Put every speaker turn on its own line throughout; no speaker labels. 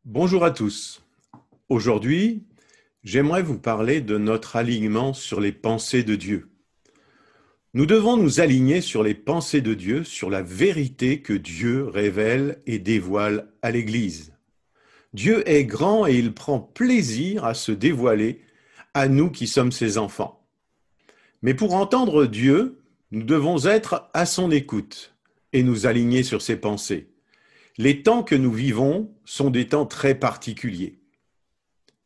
Bonjour à tous. Aujourd'hui, j'aimerais vous parler de notre alignement sur les pensées de Dieu. Nous devons nous aligner sur les pensées de Dieu, sur la vérité que Dieu révèle et dévoile à l'Église. Dieu est grand et il prend plaisir à se dévoiler à nous qui sommes ses enfants. Mais pour entendre Dieu, nous devons être à son écoute et nous aligner sur ses pensées. Les temps que nous vivons sont des temps très particuliers.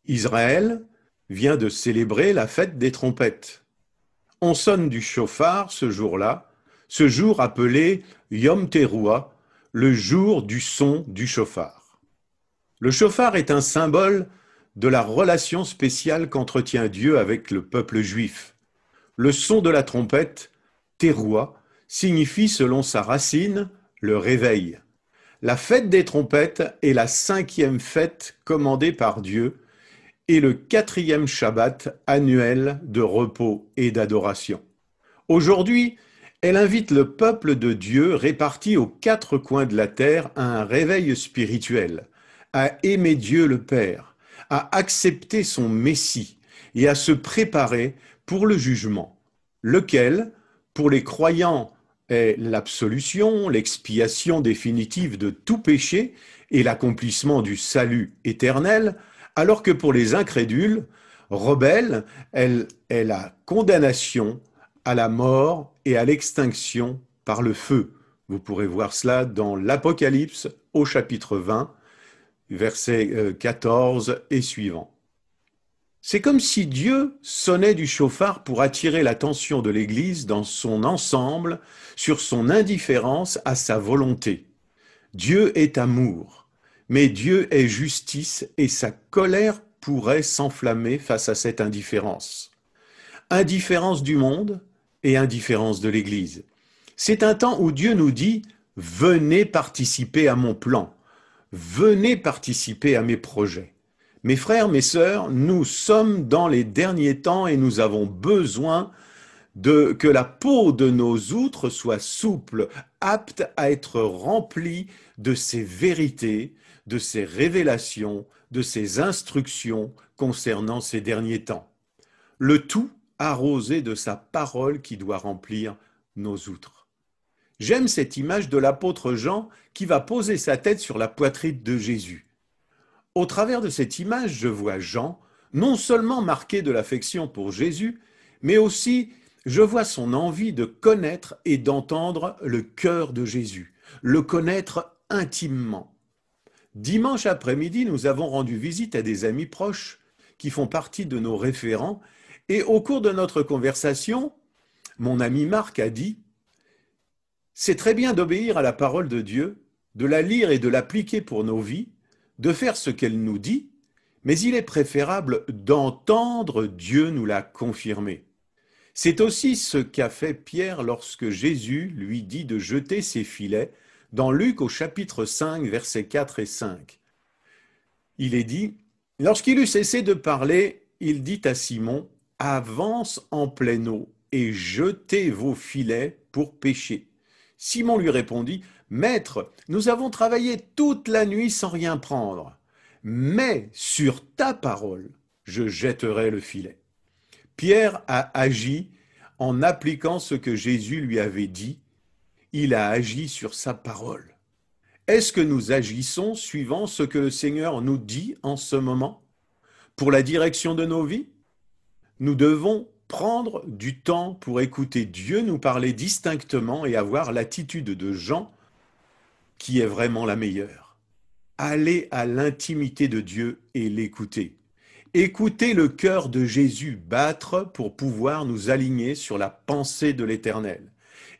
Israël vient de célébrer la fête des trompettes. On sonne du chauffard ce jour-là, ce jour appelé Yom Teruah, le jour du son du chauffard. Le chauffard est un symbole de la relation spéciale qu'entretient Dieu avec le peuple juif. Le son de la trompette, Teruah, signifie selon sa racine le réveil. La fête des trompettes est la 5e fête commandée par Dieu et le 4e Shabbat annuel de repos et d'adoration. Aujourd'hui, elle invite le peuple de Dieu réparti aux 4 coins de la terre à un réveil spirituel, à aimer Dieu le Père, à accepter son Messie et à se préparer pour le jugement, lequel, pour les croyants, est l'absolution, l'expiation définitive de tout péché et l'accomplissement du salut éternel, alors que pour les incrédules, rebelles, elle est la condamnation à la mort et à l'extinction par le feu. Vous pourrez voir cela dans l'Apocalypse au chapitre 20, versets 14 et suivants. C'est comme si Dieu sonnait du chauffard pour attirer l'attention de l'Église dans son ensemble sur son indifférence à sa volonté. Dieu est amour, mais Dieu est justice et sa colère pourrait s'enflammer face à cette indifférence. Indifférence du monde et indifférence de l'Église. C'est un temps où Dieu nous dit « Venez participer à mon plan, venez participer à mes projets ». Mes frères, mes sœurs, nous sommes dans les derniers temps et nous avons besoin que la peau de nos outres soit souple, apte à être remplie de ces vérités, de ces révélations, de ces instructions concernant ces derniers temps. Le tout arrosé de sa parole qui doit remplir nos outres. J'aime cette image de l'apôtre Jean qui va poser sa tête sur la poitrine de Jésus. Au travers de cette image, je vois Jean, non seulement marqué de l'affection pour Jésus, mais aussi je vois son envie de connaître et d'entendre le cœur de Jésus, le connaître intimement. Dimanche après-midi, nous avons rendu visite à des amis proches qui font partie de nos référents, et au cours de notre conversation, mon ami Marc a dit « C'est très bien d'obéir à la parole de Dieu, de la lire et de l'appliquer pour nos vies, de faire ce qu'elle nous dit, mais il est préférable d'entendre Dieu nous la confirmer. C'est aussi ce qu'a fait Pierre lorsque Jésus lui dit de jeter ses filets dans Luc au chapitre 5, versets 4 et 5. Il est dit, lorsqu'il eut cessé de parler, il dit à Simon, « Avance en pleine eau et jetez vos filets pour pêcher. » Simon lui répondit, « Maître, nous avons travaillé toute la nuit sans rien prendre, mais sur ta parole, je jetterai le filet. » Pierre a agi en appliquant ce que Jésus lui avait dit. Il a agi sur sa parole. Est-ce que nous agissons suivant ce que le Seigneur nous dit en ce moment pour la direction de nos vies? Nous devons prendre du temps pour écouter Dieu nous parler distinctement et avoir l'attitude de Jean qui est vraiment la meilleure. Aller à l'intimité de Dieu et l'écouter. Écouter le cœur de Jésus battre pour pouvoir nous aligner sur la pensée de l'Éternel.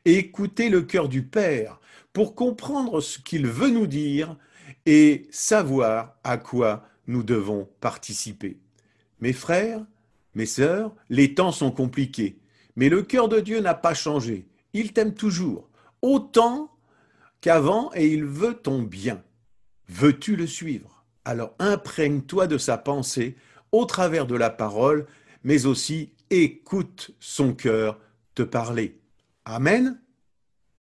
Écouter le cœur du Père pour comprendre ce qu'il veut nous dire et savoir à quoi nous devons participer. Mes frères, mes sœurs, les temps sont compliqués, mais le cœur de Dieu n'a pas changé. Il t'aime toujours, autant qu'avant, et il veut ton bien. Veux-tu le suivre? Alors imprègne-toi de sa pensée au travers de la parole, mais aussi écoute son cœur te parler. Amen.